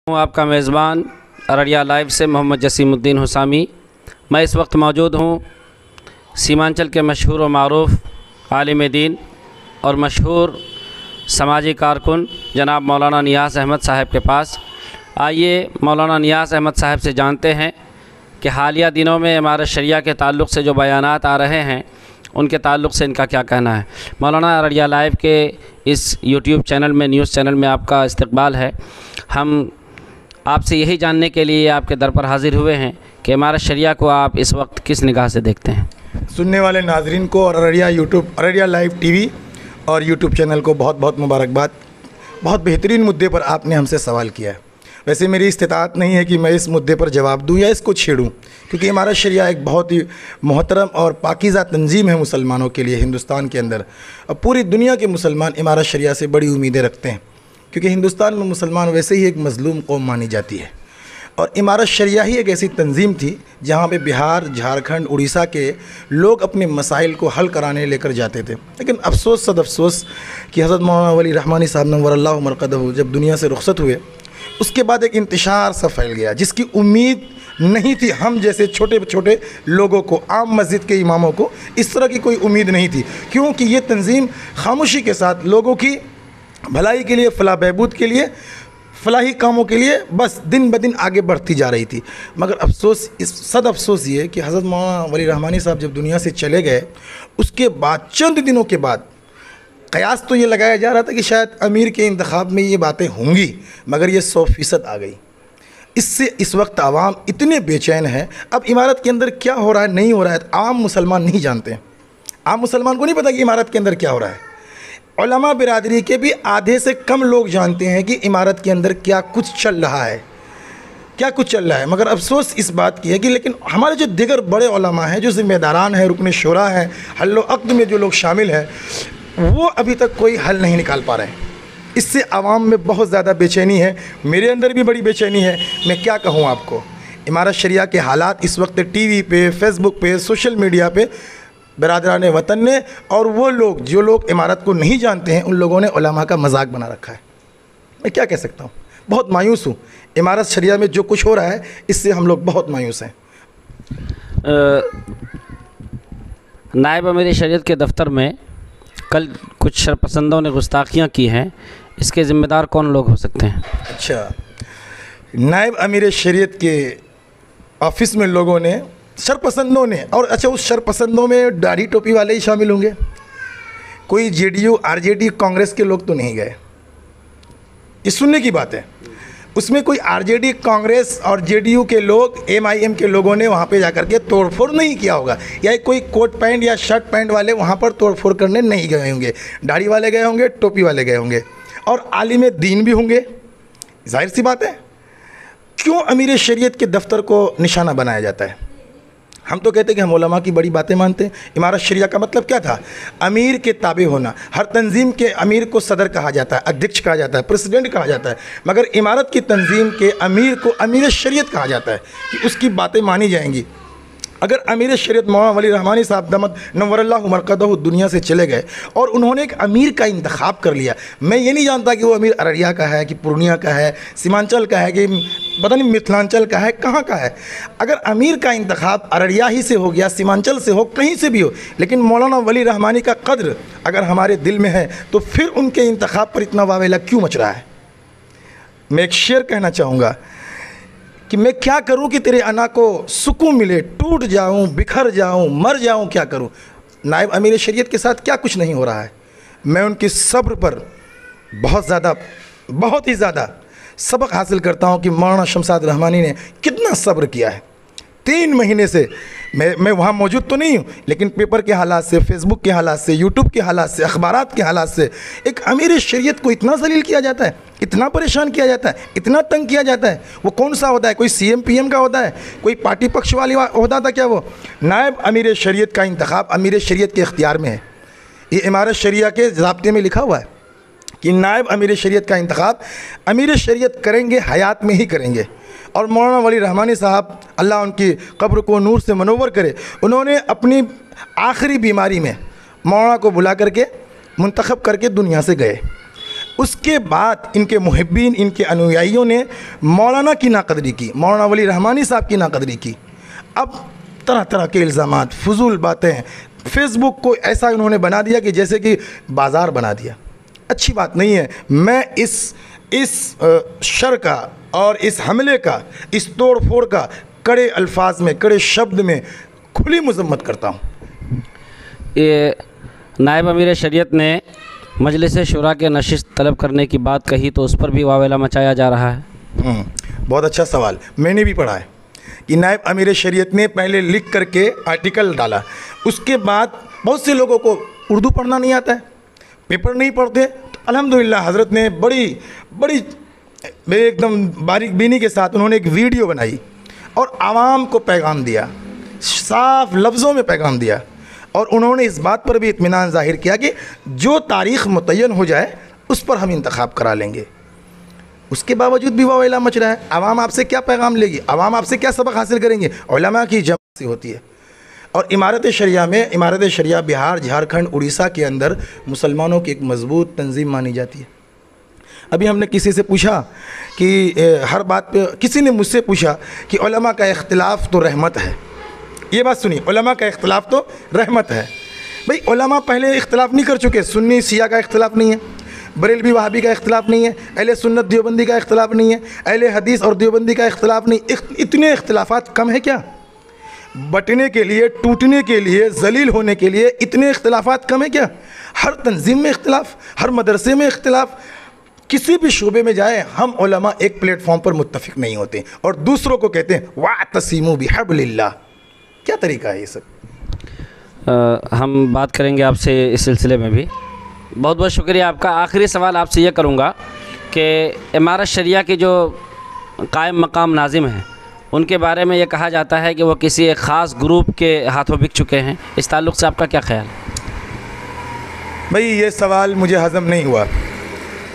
हूँ आपका मेज़बान अररिया लाइव से मोहम्मद जसीमुद्दीन हुसामी। मैं इस वक्त मौजूद हूँ सीमांचल के मशहूर व मारूफ़ आलिम दीन और मशहूर समाजी कारकुन जनाब मौलाना नियाज़ अहमद साहब के पास। आइए मौलाना नियाज़ अहमद साहब से जानते हैं कि हालिया दिनों में इमारत शरिया के ताल्लुक़ से जो बयानात आ रहे हैं उनके ताल्लुक़ से इनका क्या कहना है। मौलाना अररिया लाइव के इस यूट्यूब चैनल में, न्यूज़ चैनल में आपका इस्तकबाल है। हम आपसे यही जानने के लिए आपके दर पर हाज़िर हुए हैं कि इमारत शरिया को आप इस वक्त किस निगाह से देखते हैं। सुनने वाले नाजरीन को और अररिया लाइव टीवी और यूट्यूब चैनल को बहुत बहुत मुबारकबाद। बहुत बेहतरीन मुद्दे पर आपने हमसे सवाल किया है। वैसे मेरी इस्तिताअत नहीं है कि मैं इस मुद्दे पर जवाब दूं या इसको छेड़ूं, क्योंकि इमारत शरिया एक बहुत ही मोहतरम और पाकीज़ा तंजीम है मुसलमानों के लिए हिंदुस्तान के अंदर। और पूरी दुनिया के मुसलमान इमारत शरिया से बड़ी उम्मीदें रखते हैं, क्योंकि हिंदुस्तान में मुसलमान वैसे ही एक मज़लूम कौम मानी जाती है। और इमारत शरिया ही एक ऐसी तंजीम थी जहाँ पे बिहार, झारखंड, उड़ीसा के लोग अपने मसाइल को हल कराने लेकर जाते थे। लेकिन अफसोस सद अफसोस कि हज़रत मौलाना वली रहमानी साहब नव्वरल्लाहु मरक़दहू जब दुनिया से रुखसत हुए, उसके बाद एक इंतशार सा फैल गया जिसकी उम्मीद नहीं थी हम जैसे छोटे छोटे लोगों को, आम मस्जिद के इमामों को इस तरह की कोई उम्मीद नहीं थी, क्योंकि ये तंजीम खामोशी के साथ लोगों की भलाई के लिए, फलाह बहबूद के लिए, फलाही कामों के लिए बस दिन ब दिन आगे बढ़ती जा रही थी। मगर अफसोस, सद अफसोस ये कि हज़रत मौलाना वली रहमानी साहब जब दुनिया से चले गए, उसके बाद चंद दिनों के बाद कयास तो ये लगाया जा रहा था कि शायद अमीर के इंतखाब में ये बातें होंगी, मगर ये 100% आ गई। इससे इस वक्त आवाम इतने बेचैन है। अब इमारत के अंदर क्या हो रहा है, नहीं हो रहा है, आम मुसलमान नहीं जानते हैं। आम मुसलमान को नहीं पता कि इमारत के अंदर क्या हो रहा है। उलमा बिरादरी के भी आधे से कम लोग जानते हैं कि इमारत के अंदर क्या कुछ चल रहा है, क्या कुछ चल रहा है। मगर अफसोस इस बात की है कि लेकिन हमारे जो दिगर बड़े उलमा हैं, जो ज़िम्मेदारान हैं, रुकन शुरा हैं, हल्लो अक़्द में जो लोग शामिल हैं, वो अभी तक कोई हल नहीं निकाल पा रहे हैं। इससे आवाम में बहुत ज़्यादा बेचैनी है, मेरे अंदर भी बड़ी बेचैनी है। मैं क्या कहूँ आपको, इमारत शरिया के हालात इस वक्त टीवी पे, फेसबुक पे, सोशल मीडिया पे बरादरान वतन ने और वो लोग जो लोग इमारत को नहीं जानते हैं, उन लोगों ने उलमा का मजाक बना रखा है। मैं क्या कह सकता हूँ, बहुत मायूस हूँ। इमारत शरिया में जो कुछ हो रहा है, इससे हम लोग बहुत मायूस हैं। नायब अमीर शरीयत के दफ्तर में कल कुछ शरपसंदों ने गुस्ताखियाँ की हैं, इसके ज़िम्मेदार कौन लोग हो सकते हैं? अच्छा, नायब अमीर शरीयत के ऑफिस में लोगों ने, शरपसंदों ने, और अच्छा उस शरपसंदों में दाढ़ी टोपी वाले ही शामिल होंगे, कोई जेडीयू आरजेडी कांग्रेस के लोग तो नहीं गए। ये सुनने की बात है। उसमें कोई आरजेडी, कांग्रेस और जेडीयू के लोग, एमआईएम के लोगों ने वहाँ पे जाकर के तोड़फोड़ नहीं किया होगा, या कोई कोट पैंट या शर्ट पैंट वाले वहाँ पर तोड़फोड़ करने नहीं गए होंगे। दाढ़ी वाले गए होंगे, टोपी वाले गए होंगे, और आलिम दीन भी होंगे। जाहिर सी बात है, क्यों अमीर शरीयत के दफ्तर को निशाना बनाया जाता है? हम तो कहते हैं कि हम उलमा की बड़ी बातें मानते हैं। इमारत शरिया का मतलब क्या था? अमीर के ताबे होना। हर तंजीम के अमीर को सदर कहा जाता है, अध्यक्ष कहा जाता है, प्रेसिडेंट कहा जाता है, मगर इमारत की तंजीम के अमीर को अमीर शरीयत कहा जाता है कि उसकी बातें मानी जाएंगी। अगर अमीर शरीयत मौलाना वली रहमानी साहब दमत नव्वरल्लाहु मरक़दहू दुनिया से चले गए और उन्होंने एक अमीर का इंतखाब कर लिया, मैं ये नहीं जानता कि वो अमीर अररिया का है, कि पूर्णिया का है, सीमांचल का है, कि पता नहीं मिथिलांचल का है, कहाँ का है। अगर अमीर का इंतखाब अररिया ही से हो गया, सीमांचल से हो, कहीं से भी हो, लेकिन मौलाना वली रहमानी का कद्र अगर हमारे दिल में है, तो फिर उनके इंतखाब पर इतना वावेला क्यों मच रहा है? मैं एक शेर कहना चाहूँगा कि मैं क्या करूं कि तेरे अना को सुकून मिले, टूट जाऊं, बिखर जाऊं, मर जाऊं, क्या करूं। नायब अमीर शरीयत के साथ क्या कुछ नहीं हो रहा है। मैं उनकी सब्र पर बहुत ही ज़्यादा सबक हासिल करता हूं कि मौलाना शमसाद रहमानी ने कितना सब्र किया है। 3 महीने से मैं वहाँ मौजूद तो नहीं हूँ, लेकिन पेपर के हालात से, फेसबुक के हालात से, यूट्यूब के हालात से, अखबारात के हालात से एक अमीर शरीयत को इतना जलील किया जाता है, इतना परेशान किया जाता है, इतना तंग किया जाता है। वो कौन सा होता है? कोई सीएम पीएम का होता है? कोई पार्टी पक्ष वाली होता था क्या? वो नायब अमीर शरीयत का इंतखाब अमीर शरीयत के इख्तियार में है। ये इमारत शरिया के ज़ाब्ते में लिखा हुआ है कि नायब अमीर शरीयत का इंतखाब अमीर शरीयत करेंगे, हयात में ही करेंगे। और मौलाना वली रहमानी साहब, अल्लाह उनकी कब्र को नूर से मनोवर करे, उन्होंने अपनी आखिरी बीमारी में मौलाना को बुला करके मुंतखब करके दुनिया से गए। उसके बाद इनके मुहिब्बीन, इनके अनुयायियों ने मौलाना की नाकदरी की, मौलाना वली रहमानी साहब की नाकदरी की। अब तरह तरह के इल्ज़ामात, फजूल बातें, फेसबुक को ऐसा उन्होंने बना दिया कि जैसे कि बाज़ार बना दिया। अच्छी बात नहीं है। मैं इस शर का और इस हमले का, इस तोड़ फोड़ का कड़े अल्फाज में, कड़े शब्द में खुली मजम्मत करता हूँ। ये नायब अमीर शरीयत ने मजलिस शुरा के नशिस्त तलब करने की बात कही तो उस पर भी वावेला मचाया जा रहा है। बहुत अच्छा सवाल, मैंने भी पढ़ा है कि नायब अमीर शरीयत ने पहले लिख करके आर्टिकल डाला, उसके बाद बहुत से लोगों को उर्दू पढ़ना नहीं आता है, पेपर नहीं पढ़ते, तो अल्हम्दुलिल्लाह हज़रत ने बड़ी एकदम बारीक बीनी के साथ उन्होंने एक वीडियो बनाई और आवाम को पैगाम दिया, साफ लफ्ज़ों में पैगाम दिया। और उन्होंने इस बात पर भी इत्मीनान ज़ाहिर किया कि जो तारीख़ मुतय्यन हो जाए उस पर हम इंतखाब करा लेंगे। उसके बावजूद भी वावेला मच रहा है। आवाम आपसे क्या पैगाम लेगी, आवाम आपसे क्या सबक हासिल करेंगे? उलमा की जमा से होती है। और इमारत शरिया बिहार, झारखंड, उड़ीसा के अंदर मुसलमानों की एक मजबूत तंजीम मानी जाती है। अभी हमने किसी से पूछा कि हर बात पे, किसी ने मुझसे पूछा कि उलमा का इख्तिलाफ तो रहमत है। ये बात सुनिए, उलमा का इख्तिलाफ तो रहमत है। भाई उलमा पहले इख्तिलाफ नहीं कर चुके? सुन्नी शिया का इख्तिलाफ नहीं है, बरेलवी वहाबी का इख्तिलाफ नहीं है, अहले सुन्नत देवबंदी का इख्तिलाफ नहीं है, अहले हदीस और देवबंदी का इख्तिलाफ नहीं। इतने इख्तिलाफात कम है क्या? बटने के लिए, टूटने के लिए, जलील होने के लिए इतने इख्तिलाफात कम है क्या? हर तंजीम में इख्तिलाफ, हर मदरसे में इख्तिलाफ, किसी भी शोबे में जाए हम उलमा एक प्लेटफॉर्म पर मुत्तफिक नहीं होते और दूसरों को कहते हैं वातसिमू बिहब्लिल्लाह। क्या तरीका है ये सब? हम बात करेंगे आपसे इस सिलसिले में भी। बहुत बहुत शुक्रिया आपका। आखिरी सवाल आपसे ये करूँगा कि इमारत शरिया के जो कायम मकाम नाजिम हैं उनके बारे में ये कहा जाता है कि वो किसी एक ख़ास ग्रुप के हाथों बिक चुके हैं। इस ताल्लुक़ से आपका क्या ख्याल है? भाई ये सवाल मुझे हज़म नहीं हुआ।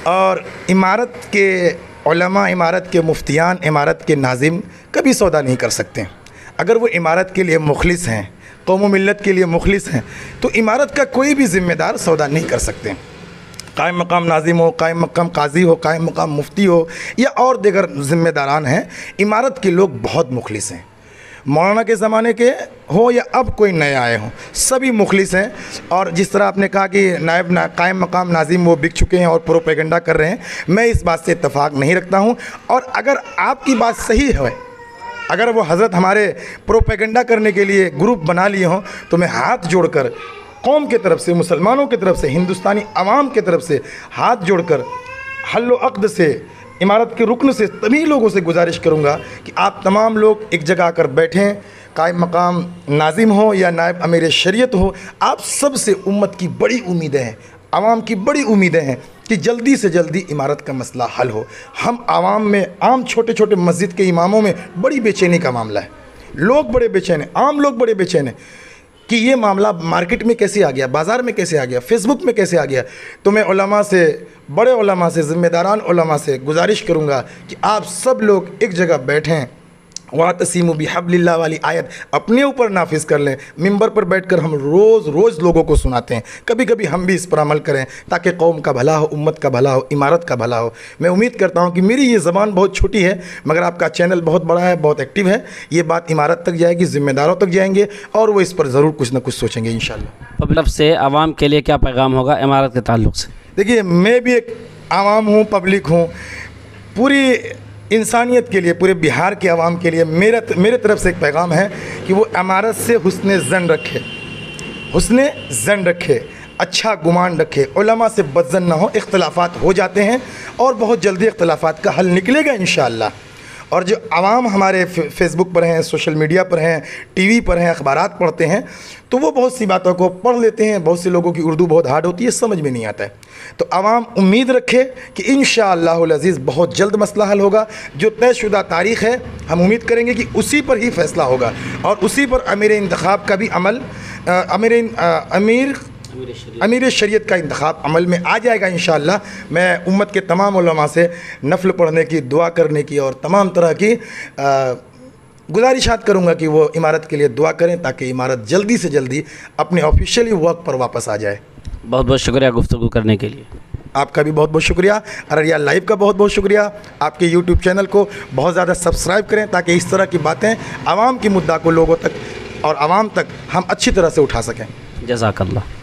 और इमारत के उलमा, इमारत के मुफ्तियान, इमारत के नाजिम कभी सौदा नहीं कर सकते। अगर वो इमारत के लिए मुखलिस हैं, कौम व मिल्लत के लिए मुखलिस हैं, तो इमारत का कोई भी ज़िम्मेदार सौदा नहीं कर सकते। कायम मकाम नाजिम हो, कायम मकाम काजी हो, कायम मकाम मुफ्ती हो या और दीगर ज़िम्मेदारान हैं, इमारत के लोग बहुत मुखलिस हैं। मौलाना के ज़माने के हो या अब कोई नए आए हों, सभी मुखलिस हैं। और जिस तरह आपने कहा कि कायम मकाम नाजिम वो बिक चुके हैं और प्रोपेगेंडा कर रहे हैं, मैं इस बात से इत्तफाक नहीं रखता हूँ। और अगर आपकी बात सही है, अगर वो हज़रत हमारे प्रोपेगेंडा करने के लिए ग्रुप बना लिए हों, तो मैं हाथ जोड़कर कौम के तरफ से, मुसलमानों की तरफ से, हिंदुस्तानी अवाम के तरफ से हाथ जोड़कर हल्लो अक़्द से, इमारत के रुकन से तभी लोगों से गुजारिश करूँगा कि आप तमाम लोग एक जगह आकर बैठें। कायम मकाम नाजिम हो या नायब अमीर शरीयत हो, आप सब से उम्मत की बड़ी उम्मीदें हैं, आवाम की बड़ी उम्मीदें हैं कि जल्दी से जल्दी इमारत का मसला हल हो। हम आवाम में, आम छोटे छोटे मस्जिद के इमामों में बड़ी बेचैनी का मामला है। लोग बड़े बेचैन हैं, आम लोग बड़े बेचैन हैं कि ये मामला मार्केट में कैसे आ गया, बाज़ार में कैसे आ गया, फेसबुक में कैसे आ गया। तो मैं उलमा से, बड़े उलमा से, ज़िम्मेदारान उलमा से गुजारिश करूँगा कि आप सब लोग एक जगह बैठें, वातसिमू बिहब्लिल्लाह वाली आयत अपने ऊपर नाफिज कर लें। मिंबर पर बैठकर हम रोज़ लोगों को सुनाते हैं, कभी कभी हम भी इस पर अमल करें ताकि कौम का भला हो, उम्मत का भला हो, इमारत का भला हो। मैं उम्मीद करता हूं कि मेरी ये ज़बान बहुत छोटी है मगर आपका चैनल बहुत बड़ा है, बहुत एक्टिव है। ये बात इमारत तक जाएगी, ज़िम्मेदारों तक जाएंगे और वो इस पर ज़रूर कुछ ना कुछ सोचेंगे इंशाअल्लाह। पब्लिक से आवाम के लिए क्या पैगाम होगा इमारत के ताल्लुक़ से? देखिए, मैं भी एक आवाम हूँ, पब्लिक हूँ। पूरी इंसानियत के लिए, पूरे बिहार के आवाम के लिए मेरे तरफ से एक पैगाम है कि वो इमारत से हुस्न ज़न रखे, अच्छा गुमान रखे, उलमा से बदज़न ना हो। इख्तिलाफ़ात हो जाते हैं और बहुत जल्दी इख्तिलाफ़ात का हल निकलेगा इंशाअल्लाह। और जो आवाम हमारे फेसबुक पर हैं, सोशल मीडिया पर हैं, टीवी पर हैं, अखबारात पढ़ते हैं, तो वो बहुत सी बातों को पढ़ लेते हैं। बहुत से लोगों की उर्दू बहुत हार्ड होती है, समझ में नहीं आता है। तो आवाम उम्मीद रखे कि इंशाअल्लाहुल अज़ीज़ बहुत जल्द मसला हल होगा। जो तयशुदा तारीख़ है, हम उम्मीद करेंगे कि उसी पर ही फ़ैसला होगा और उसी पर अमीर इंतखाब का भी अमल, अमीर शरीयत का इंतखाब अमल में आ जाएगा इंशाअल्लाह। मैं उम्मत के तमाम उलमा से नफल पढ़ने की, दुआ करने की और तमाम तरह की गुजारिशात करूँगा कि वो इमारत के लिए दुआ करें ताकि इमारत जल्दी से जल्दी अपने ऑफिशियली वर्क पर वापस आ जाए। बहुत बहुत शुक्रिया गुफ्तगू करने के लिए। आपका भी बहुत बहुत शुक्रिया। अररिया लाइव का बहुत बहुत शुक्रिया। आपके यूट्यूब चैनल को बहुत ज़्यादा सब्सक्राइब करें ताकि इस तरह की बातें आवाम की मुद्दा को लोगों तक और आवाम तक हम अच्छी तरह से उठा सकें। जज़ाकल्लाह।